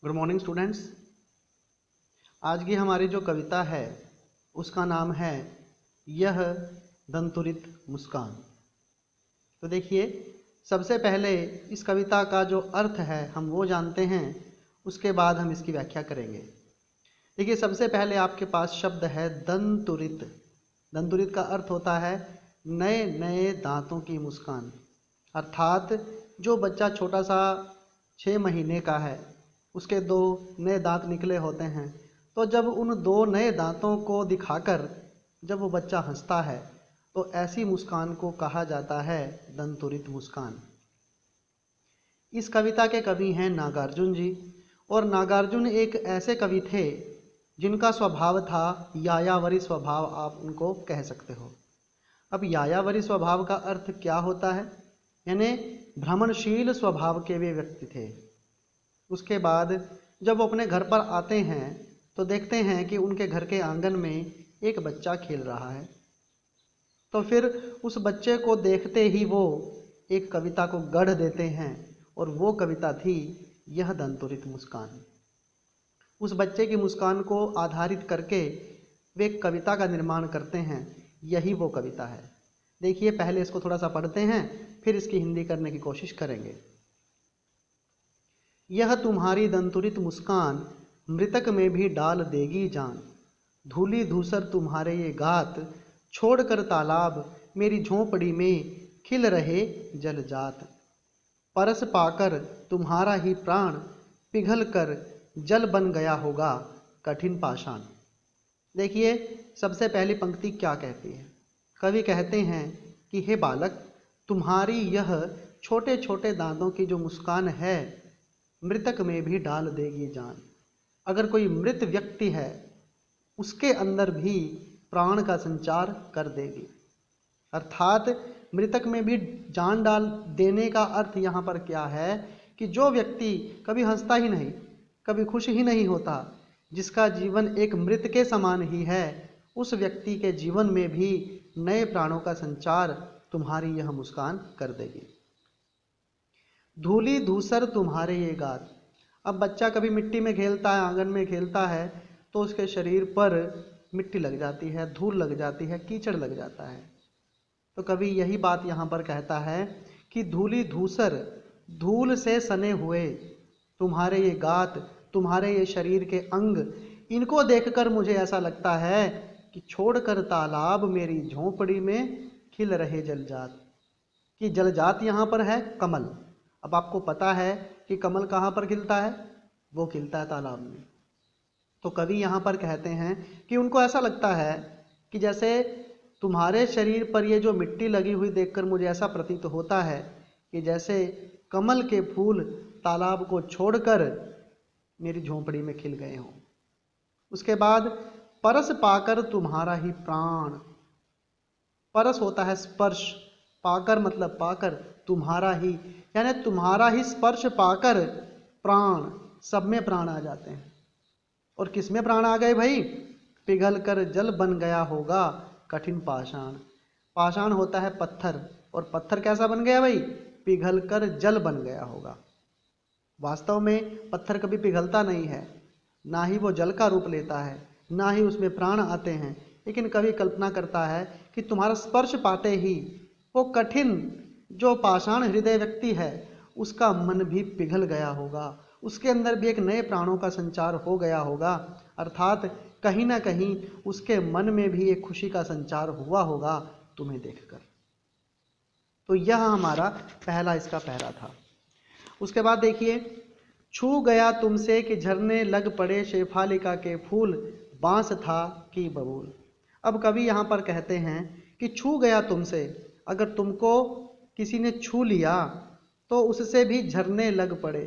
Good morning students. आज की हमारी जो कविता है उसका नाम है यह दंतुरित मुस्कान। तो देखिए, सबसे पहले इस कविता का जो अर्थ है हम वो जानते हैं, उसके बाद हम इसकी व्याख्या करेंगे। देखिए, सबसे पहले आपके पास शब्द है दंतुरित। दंतुरित का अर्थ होता है नए नए दांतों की मुस्कान। अर्थात जो बच्चा छोटा सा 6 महीने का है, उसके 2 नए दांत निकले होते हैं, तो जब उन 2 नए दांतों को दिखाकर जब वो बच्चा हंसता है तो ऐसी मुस्कान को कहा जाता है दंतुरित मुस्कान। इस कविता के कवि हैं नागार्जुन जी, और नागार्जुन एक ऐसे कवि थे जिनका स्वभाव था यायावरी स्वभाव, आप उनको कह सकते हो। अब यायावरी स्वभाव का अर्थ क्या होता है? यानी भ्रमणशील स्वभाव के वे व्यक्ति थे। उसके बाद जब वो अपने घर पर आते हैं तो देखते हैं कि उनके घर के आंगन में एक बच्चा खेल रहा है। तो फिर उस बच्चे को देखते ही वो एक कविता को गढ़ देते हैं, और वो कविता थी यह दंतुरित मुस्कान। उस बच्चे की मुस्कान को आधारित करके वे एक कविता का निर्माण करते हैं। यही वो कविता है। देखिए, पहले इसको थोड़ा सा पढ़ते हैं, फिर इसकी हिंदी करने की कोशिश करेंगे। यह तुम्हारी दंतुरित मुस्कान मृतक में भी डाल देगी जान। धूली धूसर तुम्हारे ये गात, छोड़कर तालाब मेरी झोंपड़ी में खिल रहे जल जात। परस पाकर तुम्हारा ही प्राण पिघल कर जल बन गया होगा कठिन पाषाण। देखिए, सबसे पहली पंक्ति क्या कहती है? कवि कहते हैं कि हे बालक, तुम्हारी यह छोटे छोटे दांतों की जो मुस्कान है मृतक में भी डाल देगी जान। अगर कोई मृत व्यक्ति है उसके अंदर भी प्राण का संचार कर देगी। अर्थात मृतक में भी जान डाल देने का अर्थ यहाँ पर क्या है कि जो व्यक्ति कभी हंसता ही नहीं, कभी खुश ही नहीं होता, जिसका जीवन एक मृत के समान ही है, उस व्यक्ति के जीवन में भी नए प्राणों का संचार तुम्हारी यह मुस्कान कर देगी। धूली धूसर तुम्हारे ये गात। अब बच्चा कभी मिट्टी में खेलता है, आंगन में खेलता है, तो उसके शरीर पर मिट्टी लग जाती है, धूल लग जाती है, कीचड़ लग जाता है। तो कवि यही बात यहाँ पर कहता है कि धूली धूसर, धूल से सने हुए तुम्हारे ये गात, तुम्हारे ये शरीर के अंग, इनको देखकर मुझे ऐसा लगता है कि छोड़कर तालाब मेरी झोंपड़ी में खिल रहे जलजात। कि जलजात यहाँ पर है कमल। अब आपको पता है कि कमल कहाँ पर खिलता है? वो खिलता है तालाब में। तो कवि यहाँ पर कहते हैं कि उनको ऐसा लगता है कि जैसे तुम्हारे शरीर पर ये जो मिट्टी लगी हुई देखकर मुझे ऐसा प्रतीत होता है कि जैसे कमल के फूल तालाब को छोड़कर मेरी झोंपड़ी में खिल गए हों। उसके बाद परस पाकर तुम्हारा ही प्राण। परस होता है स्पर्श, पाकर मतलब पाकर, तुम्हारा ही यानी तुम्हारा ही स्पर्श पाकर प्राण, सब में प्राण आ जाते हैं। और किस में प्राण आ गए भाई? पिघल कर जल बन गया होगा कठिन पाषाण। पाषाण होता है पत्थर, और पत्थर कैसा बन गया भाई? पिघल कर जल बन गया होगा। वास्तव में पत्थर कभी पिघलता नहीं है, ना ही वो जल का रूप लेता है, ना ही उसमें प्राण आते हैं। लेकिन कवि कल्पना करता है कि तुम्हारा स्पर्श पाते ही वो कठिन जो पाषाण हृदय व्यक्ति है उसका मन भी पिघल गया होगा, उसके अंदर भी एक नए प्राणों का संचार हो गया होगा। अर्थात कहीं ना कहीं उसके मन में भी एक खुशी का संचार हुआ होगा तुम्हें देखकर। तो यह हमारा पहला इसका पहरा था। उसके बाद देखिए, छू गया तुमसे कि झरने लग पड़े शेफालिका के फूल, बांस था कि बबूल। अब कवि यहाँ पर कहते हैं कि छू गया तुमसे, अगर तुमको किसी ने छू लिया तो उससे भी झरने लग पड़े,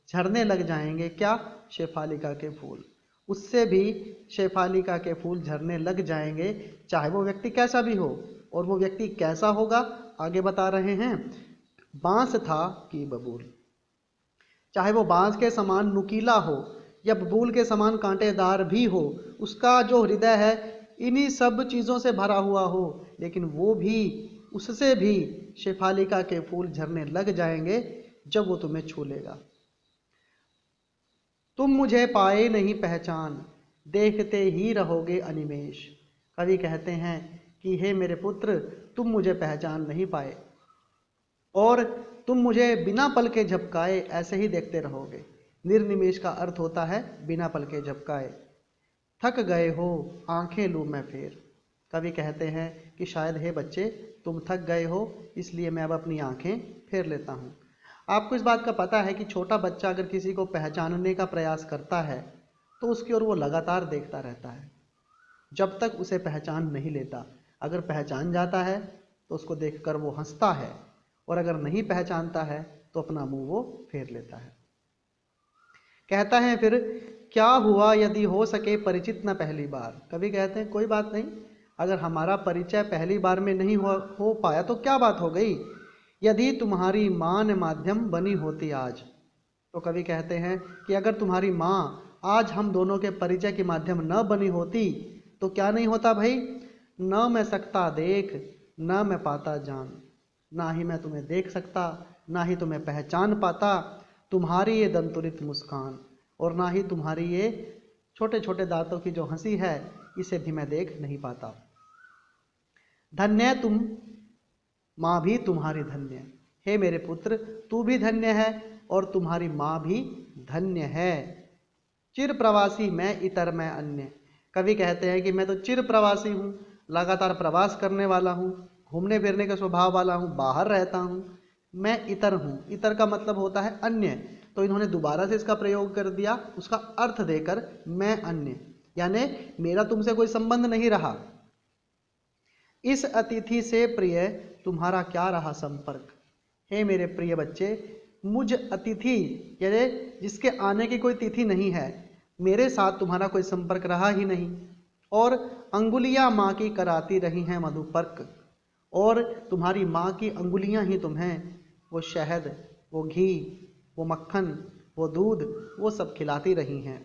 झरने लग जाएंगे। क्या? शेफालिका के फूल। उससे भी शेफालिका के फूल झरने लग जाएंगे, चाहे वो व्यक्ति कैसा भी हो। और वो व्यक्ति कैसा होगा आगे बता रहे हैं, बांस था कि बबूल। चाहे वो बांस के समान नुकीला हो या बबूल के समान कांटेदार भी हो, उसका जो हृदय है इन्हीं सब चीज़ों से भरा हुआ हो, लेकिन वो भी, उससे भी शेफालिका के फूल झरने लग जाएंगे जब वो तुम्हें छू लेगा। तुम मुझे पाए नहीं पहचान, देखते ही रहोगे अनिमेष। कवि कहते हैं कि हे मेरे पुत्र, तुम मुझे पहचान नहीं पाए और तुम मुझे बिना पल के झपकाए ऐसे ही देखते रहोगे। निर्निमेष का अर्थ होता है बिना पल के झपकाए। थक गए हो, आंखें लूं मैं फेर। कवि कहते हैं कि शायद हे बच्चे, तुम थक गए हो, इसलिए मैं अब अपनी आंखें फेर लेता हूँ। आपको इस बात का पता है कि छोटा बच्चा अगर किसी को पहचानने का प्रयास करता है तो उसकी ओर वो लगातार देखता रहता है जब तक उसे पहचान नहीं लेता। अगर पहचान जाता है तो उसको देखकर वो हंसता है और अगर नहीं पहचानता है तो अपना मुंह वो फेर लेता है। कहता है फिर, क्या हुआ यदि हो सके परिचित न पहली बार। कवि कहते हैं कोई बात नहीं, अगर हमारा परिचय पहली बार में नहीं हो पाया तो क्या बात हो गई। यदि तुम्हारी माँ ने माध्यम बनी होती आज। तो कवि कहते हैं कि अगर तुम्हारी माँ आज हम दोनों के परिचय के माध्यम न बनी होती तो क्या नहीं होता भाई। न मैं सकता देख, न मैं पाता जान। ना ही मैं तुम्हें देख सकता, ना ही तुम्हें पहचान पाता, तुम्हारी ये दंतुरित मुस्कान, और ना ही तुम्हारी ये छोटे छोटे दांतों की जो हंसी है, इसे भी मैं देख नहीं पाता। धन्य तुम, माँ भी तुम्हारी धन्य। हे मेरे पुत्र, तू भी धन्य है और तुम्हारी माँ भी धन्य है। चिर प्रवासी मैं, इतर मैं अन्य। कवि कहते हैं कि मैं तो चिर प्रवासी हूँ, लगातार प्रवास करने वाला हूँ, घूमने फिरने के स्वभाव वाला हूँ, बाहर रहता हूँ। मैं इतर हूँ। इतर का मतलब होता है अन्य, तो इन्होंने दोबारा से इसका प्रयोग कर दिया, उसका अर्थ देकर मैं अन्य, यानी मेरा तुमसे कोई संबंध नहीं रहा। इस अतिथि से प्रिय तुम्हारा क्या रहा संपर्क। हे मेरे प्रिय बच्चे, मुझ अतिथि यानी जिसके आने की कोई तिथि नहीं है, मेरे साथ तुम्हारा कोई संपर्क रहा ही नहीं। और अंगुलियां माँ की कराती रही हैं मधुपर्क, और तुम्हारी माँ की अंगुलियां ही तुम्हें वो शहद, वो घी, वो मक्खन, वो दूध, वो सब खिलाती रही हैं।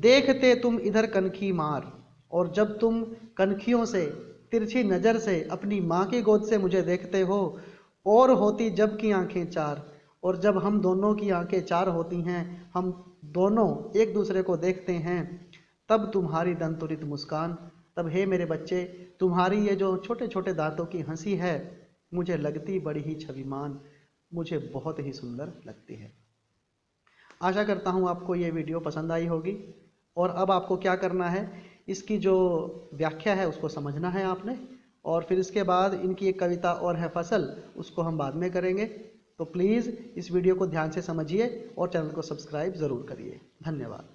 देखते तुम इधर कनखी मार, और जब तुम कनखियों से, तिरछी नज़र से अपनी माँ की गोद से मुझे देखते हो, और होती जब की आंखें चार, और जब हम दोनों की आंखें चार होती हैं, हम दोनों एक दूसरे को देखते हैं, तब तुम्हारी दंतुरित मुस्कान, तब हे मेरे बच्चे, तुम्हारी ये जो छोटे छोटे दांतों की हंसी है, मुझे लगती बड़ी ही छविमान, मुझे बहुत ही सुंदर लगती है। आशा करता हूँ आपको ये वीडियो पसंद आई होगी। और अब आपको क्या करना है, इसकी जो व्याख्या है उसको समझना है आपने, और फिर इसके बाद इनकी एक कविता और है फसल, उसको हम बाद में करेंगे। तो प्लीज़ इस वीडियो को ध्यान से समझिए और चैनल को सब्सक्राइब ज़रूर करिए। धन्यवाद।